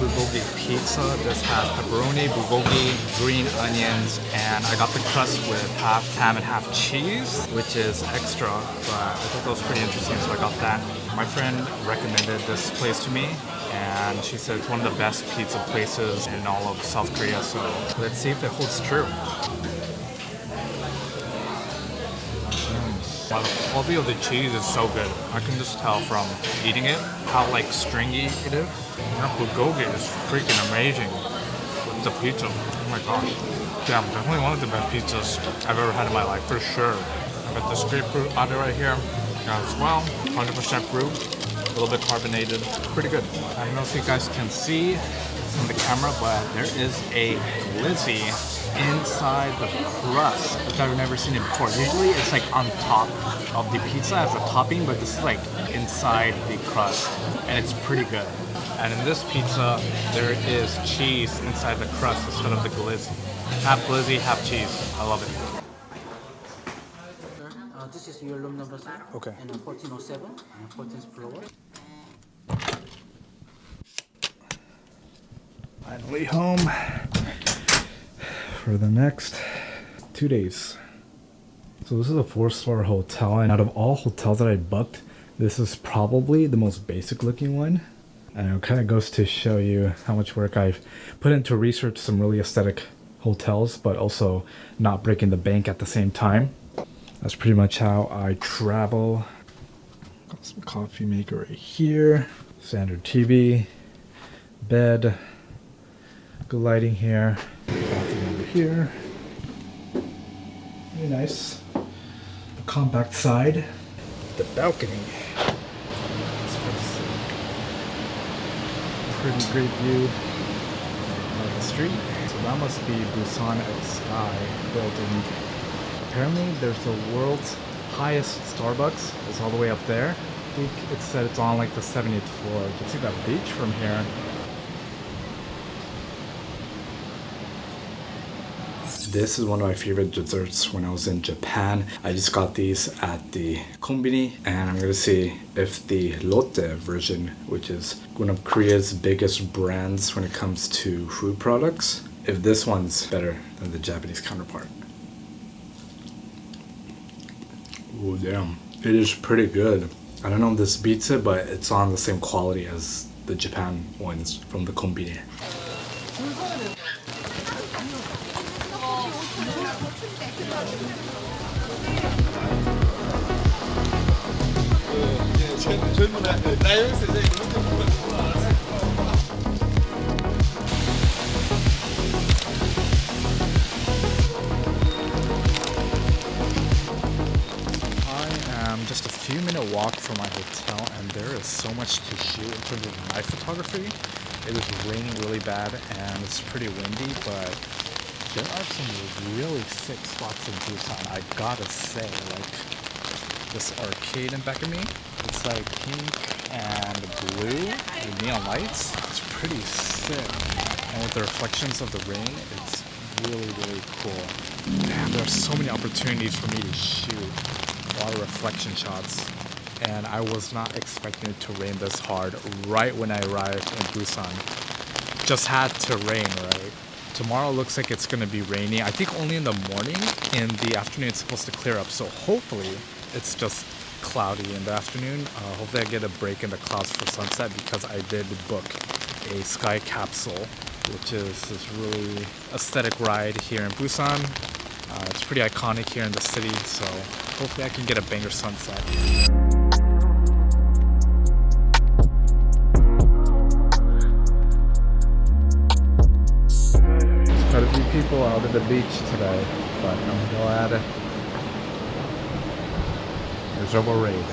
bulgogi pizza. This has pepperoni, bulgogi, green onions, and I got the crust with half ham and half cheese, which is extra, but I thought that was pretty interesting, so I got that. My friend recommended this place to me, and she said it's one of the best pizza places in all of South Korea, so let's see if it holds true. Wow, the quality of the cheese is so good. I can just tell from eating it how like stringy it is. That bulgogi is freaking amazing with the pizza. Oh my gosh. Yeah, definitely one of the best pizzas I've ever had in my life, for sure. I got this grapefruit latte right here as well. 100% brewed, a little bit carbonated. Pretty good. I don't know if you guys can see from the camera, but there is a glizzy inside the crust, which I've never seen it before. Usually it's like on top of the pizza as a topping, but this is like inside the crust, and it's pretty good. And in this pizza, there is cheese inside the crust instead of the glizzy. Half glizzy, half cheese. I love it. This is your room number 7. Okay. And 1407 and 14th floor. Finally home for the next 2 days. So this is a 4-star hotel, and out of all hotels that I booked, this is probably the most basic looking one. And it kind of goes to show you how much work I've put into research some really aesthetic hotels, but also not breaking the bank at the same time. That's pretty much how I travel. Got some coffee maker right here, standard TV, bed, good lighting here, bathroom over here. Really nice. The compact side, the balcony. Pretty great view of the street. So that must be Busan Sky building. Apparently there's the world's highest Starbucks. It's all the way up there. I think it said it's on like the 70th floor. You can see that beach from here. This is one of my favorite desserts when I was in Japan. I just got these at the konbini, and I'm gonna see if the Lotte version, which is one of Korea's biggest brands when it comes to food products, if this one's better than the Japanese counterpart. Oh damn, it is pretty good. I don't know if this beats it, but it's on the same quality as the Japan ones from the konbini. Just a few minute walk from my hotel, and there is so much to shoot in terms of my photography. It is raining really bad and it's pretty windy, but there are some really sick spots in Busan. I gotta say, like this arcade in back of me, it's like pink and blue with neon lights. It's pretty sick, and with the reflections of the rain, it's really cool. Damn, there are so many opportunities for me to shoot a lot of reflection shots, and I was not expecting it to rain this hard right when I arrived in Busan. Just had to rain, right? Tomorrow looks like it's gonna be rainy. I think only in the morning. In the afternoon it's supposed to clear up, so hopefully it's just cloudy in the afternoon. Hopefully I get a break in the clouds for sunset, because I did book a Sky Capsule, which is this really aesthetic ride here in Busan. It's pretty iconic here in the city, so hopefully I can get a banger sunset. There's quite a few people out at the beach today, but I'm glad there's no rain.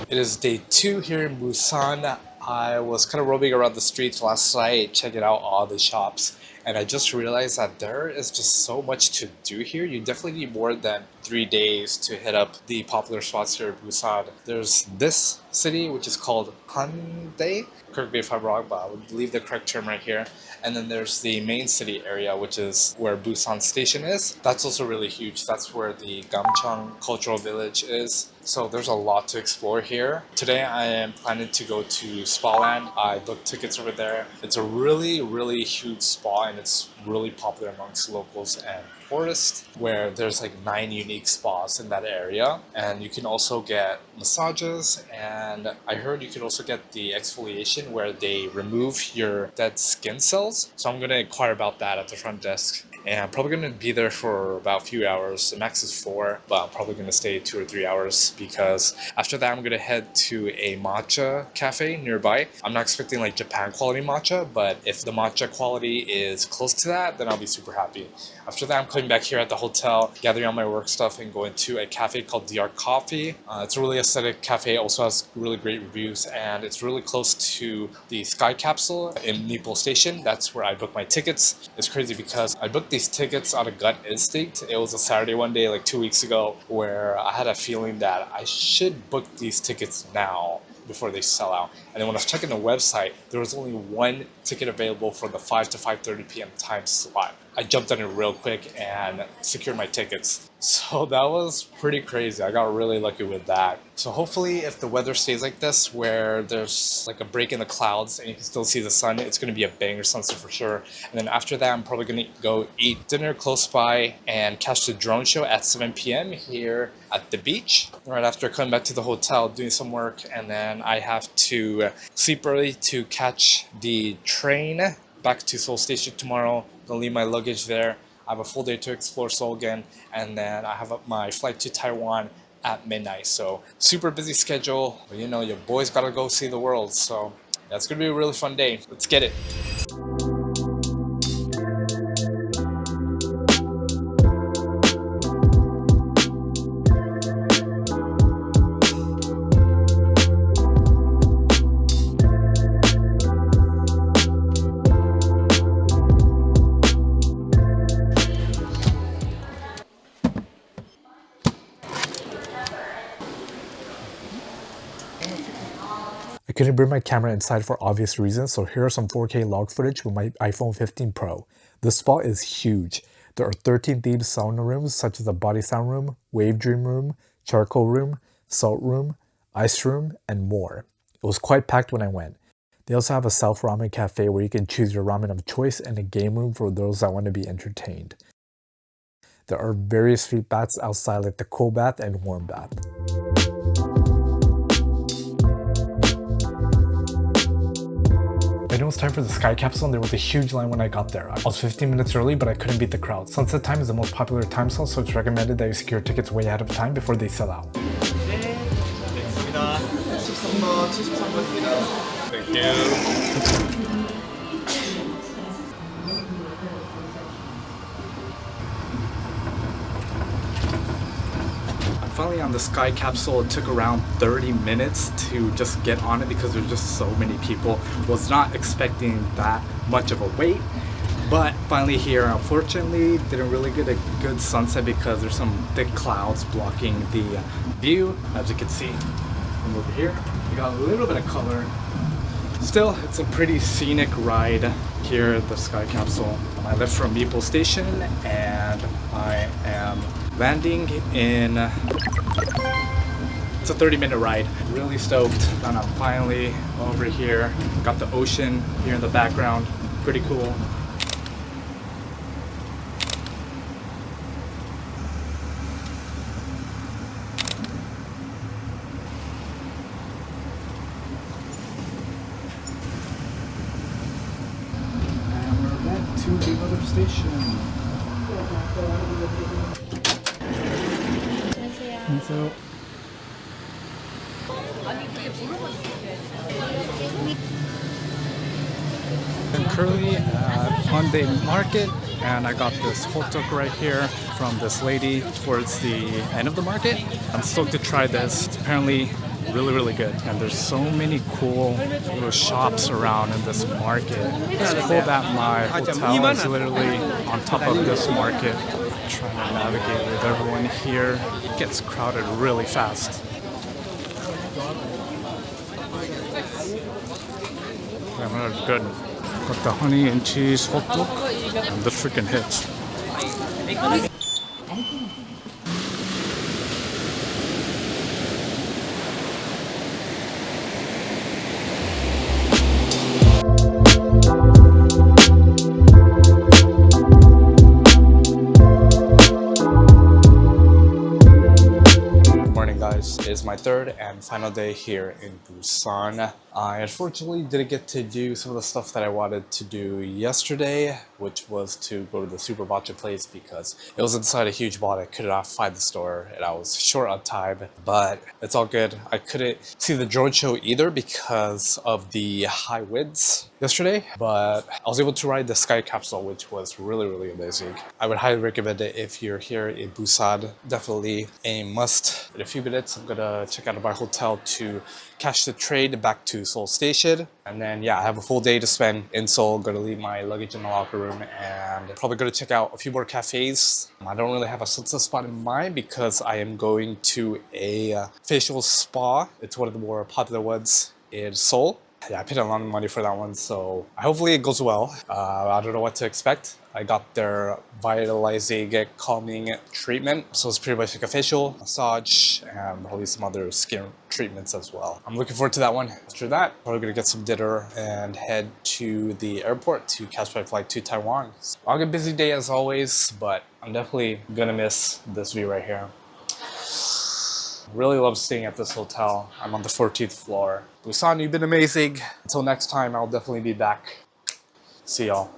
It is day 2 here in Busan. I was kind of roaming around the streets last night, checking out all the shops, and I just realized that there is just so much to do here. You definitely need more than 3 days to hit up the popular spots here in Busan. There's this city, which is called Haeundae. Correct me if I'm wrong, but I would leave the correct term right here. And then there's the main city area, which is where Busan Station is. That's also really huge. That's where the Gamcheong Cultural Village is. So there's a lot to explore here. Today I am planning to go to Spa Land. I booked tickets over there. It's a really, really huge spa, and it's really popular amongst locals and tourists, where there's like 9 unique spas in that area. And you can also get massages, and I heard you can also get the exfoliation where they remove your dead skin cells. So I'm going to inquire about that at the front desk. And I'm probably going to be there for about a few hours. The max is 4, but I'm probably going to stay 2 or 3 hours, because after that I'm going to head to a matcha cafe nearby. I'm not expecting like Japan quality matcha, but if the matcha quality is close to that, then I'll be super happy. After that, I'm coming back here at the hotel, gathering all my work stuff, and going to a cafe called DR Coffee. It's a really aesthetic cafe, also has really great reviews, and it's really close to the Sky Capsule in Nippon Station. That's where I booked my tickets. It's crazy because I booked these tickets out of gut instinct. It was a Saturday one day, like 2 weeks ago, where I had a feeling that I should book these tickets now before they sell out. And then when I was checking the website, there was only one ticket available for the 5 to 5:30 p.m. time slot. I jumped on it real quick and secured my tickets. So that was pretty crazy. I got really lucky with that. So hopefully if the weather stays like this, where there's like a break in the clouds and you can still see the sun, it's going to be a banger sunset for sure. And then after that, I'm probably going to go eat dinner close by and catch the drone show at 7 p.m. here at the beach. Right after coming back to the hotel, doing some work, and then I have to sleep early to catch the train back to Seoul Station tomorrow. Gonna leave my luggage there. I have a full day to explore Seoul again, and then I have my flight to Taiwan at midnight. So super busy schedule, but you know, your boys gotta go see the world. So that's gonna be a really fun day. Let's get it. I couldn't bring my camera inside for obvious reasons, so here are some 4K log footage with my iPhone 15 Pro. This spot is huge. There are 13 themed sauna rooms such as the body sound room, wave dream room, charcoal room, salt room, ice room, and more. It was quite packed when I went. They also have a self-ramen cafe where you can choose your ramen of choice, and a game room for those that want to be entertained. There are various free baths outside, like the cool bath and warm bath. I know it was time for the Sky Capsule, and there was a huge line when I got there. I was 15 minutes early, but I couldn't beat the crowd. Sunset time is the most popular time slot, so it's recommended that you secure tickets way ahead of time before they sell out. Thank you. Finally on the Sky Capsule. It took around 30 minutes to just get on it because there's just so many people. Was not expecting that much of a wait, but finally here. Unfortunately, didn't really get a good sunset because there's some thick clouds blocking the view. As you can see from over here, you got a little bit of color. Still, it's a pretty scenic ride here at the Sky Capsule. I left from Meeple Station and I am landing in, it's a 30-minute ride. Really stoked that I'm finally over here. Got the ocean here in the background, pretty cool. And we're back to the other station. So I'm currently at Haeundae Market, and I got this hot dog right here from this lady towards the end of the market. I'm stoked to try this. It's apparently really good, and there's so many cool little shops around in this market. It's cool that my hotel is literally on top of this market. Trying to navigate with everyone here. It gets crowded really fast. Damn, that was good. Got the honey and cheese hot dog, and this freaking hits. It's my third and final day here in Busan. I unfortunately didn't get to do some of the stuff that I wanted to do yesterday, which was to go to the super matcha place because it was inside a huge mall. I could not find the store and I was short on time, but it's all good. I couldn't see the drone show either because of the high winds yesterday, but I was able to ride the Sky Capsule, which was really amazing. I would highly recommend it if you're here in Busan. Definitely a must. In a few minutes, I'm gonna check out of my hotel to catch the train back to Seoul Station. And then, yeah, I have a full day to spend in Seoul. Gonna leave my luggage in the locker room and probably gonna check out a few more cafes. I don't really have a sunset spot in mind because I am going to a facial spa. It's one of the more popular ones in Seoul. Yeah, I paid a lot of money for that one, so hopefully it goes well. I don't know what to expect. I got their vitalizing, calming treatment. So it's pretty much like a facial, massage, and probably some other skin treatments as well. I'm looking forward to that one. After that, probably gonna get some dinner and head to the airport to catch my flight to Taiwan. Long and busy day as always, but I'm definitely gonna miss this view right here. Really love staying at this hotel. I'm on the 14th floor. Busan, you've been amazing. Until next time, I'll definitely be back. See y'all.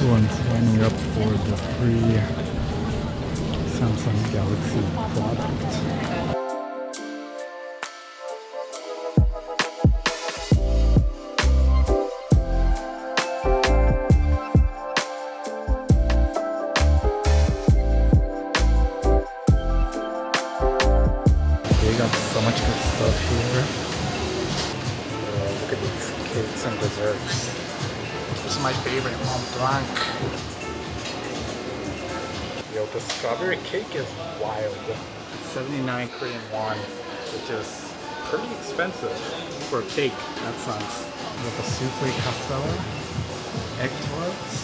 Everyone's lining up for the free Samsung Galaxy product. They got so much good stuff here. Look at these cakes and desserts. This is my favorite, Mont Blanc. Yo, the strawberry cake is wild. 79 Korean won, which is pretty expensive for a cake. That's nice. We got the souffle castella, egg tarts,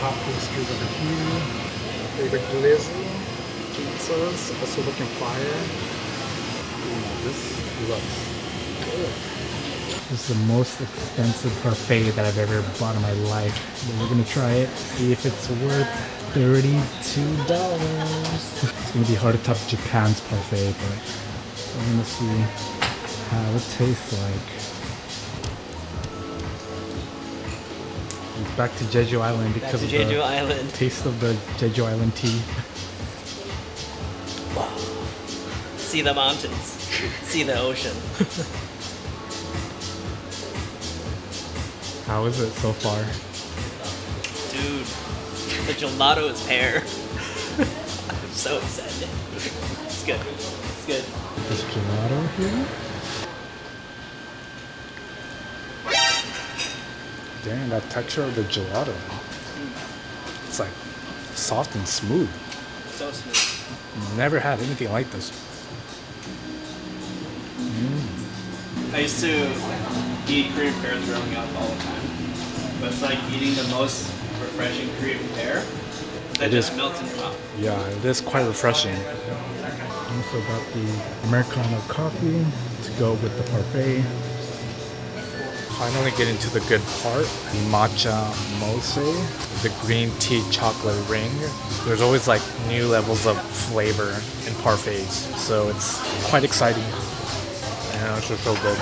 hot pastries over here, favorite glizzy, pizzas, also looking fire. Ooh, this looks good. This is the most expensive parfait that I've ever bought in my life. But we're gonna try it, see if it's worth $32. It's gonna be hard to top Japan's parfait, but I'm gonna see how it tastes like. It's back to Jeju Island because of the taste of the Jeju Island tea. Wow. See the mountains, see the ocean. How is it so far? Dude, the gelato is pear. I'm so excited. It's good. It's good. This gelato here? Dang, that texture of the gelato. It's like soft and smooth. So smooth. Never had anything like this. I used to eat Korean pears growing up all the time. But it's like eating the most refreshing Korean pear that just melts in your mouth. Yeah, it is quite refreshing. Also got the Americano coffee to go with the parfait. Finally getting to the good part, the matcha mousse, the green tea chocolate ring. There's always like new levels of flavor in parfaits, so it's quite exciting. And it's just so good.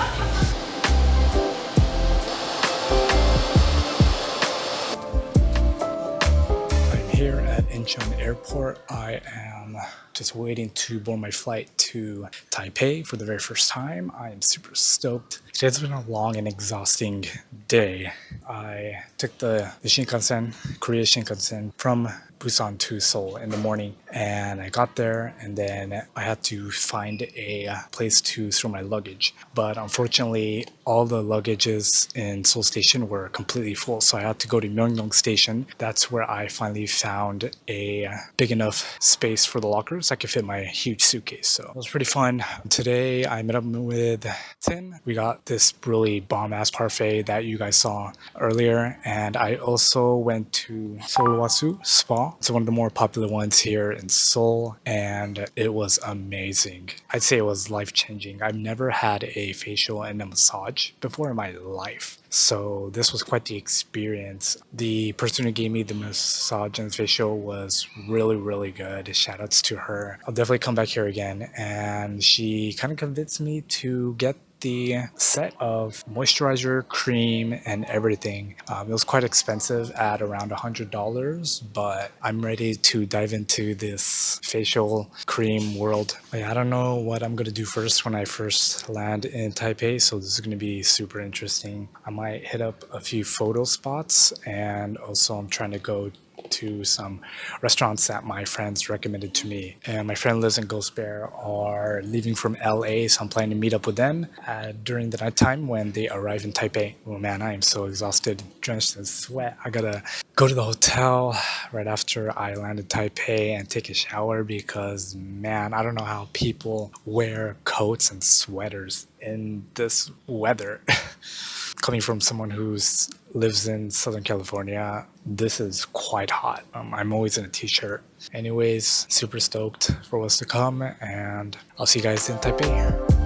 Incheon Airport. I am just waiting to board my flight to Taipei for the very first time. I am super stoked. Today's been a long and exhausting day. I took the Shinkansen, Korea Shinkansen, from Busan to Seoul in the morning, and I got there and then I had to find a place to store my luggage. But unfortunately, all the luggages in Seoul Station were completely full, so I had to go to Myeongdong Station. That's where I finally found a big enough space for the lockers I could fit my huge suitcase. So it was pretty fun. Today I met up with Tim. We got this really bomb-ass parfait that you guys saw earlier, and I also went to Seoul Spa. It's one of the more popular ones here in Seoul, and it was amazing. I'd say it was life-changing. I've never had a facial and a massage before in my life, so this was quite the experience. The person who gave me the massage and facial was really good. Shoutouts to her. I'll definitely come back here again, and she kind of convinced me to get the set of moisturizer, cream, and everything. It was quite expensive at around $100, but I'm ready to dive into this facial cream world. I don't know what I'm gonna do first when I first land in Taipei, so this is gonna be super interesting. I might hit up a few photo spots, and also I'm trying to go to some restaurants that my friends recommended to me. And my friend lives in Ghost Bear are leaving from LA, so I'm planning to meet up with them during the nighttime when they arrive in Taipei. Oh man, I am so exhausted, drenched in sweat. I gotta go to the hotel right after I land in Taipei and take a shower because man, I don't know how people wear coats and sweaters in this weather. Coming from someone who lives in Southern California, this is quite hot. I'm always in a t-shirt. Anyways, super stoked for what's to come, and I'll see you guys in Taipei.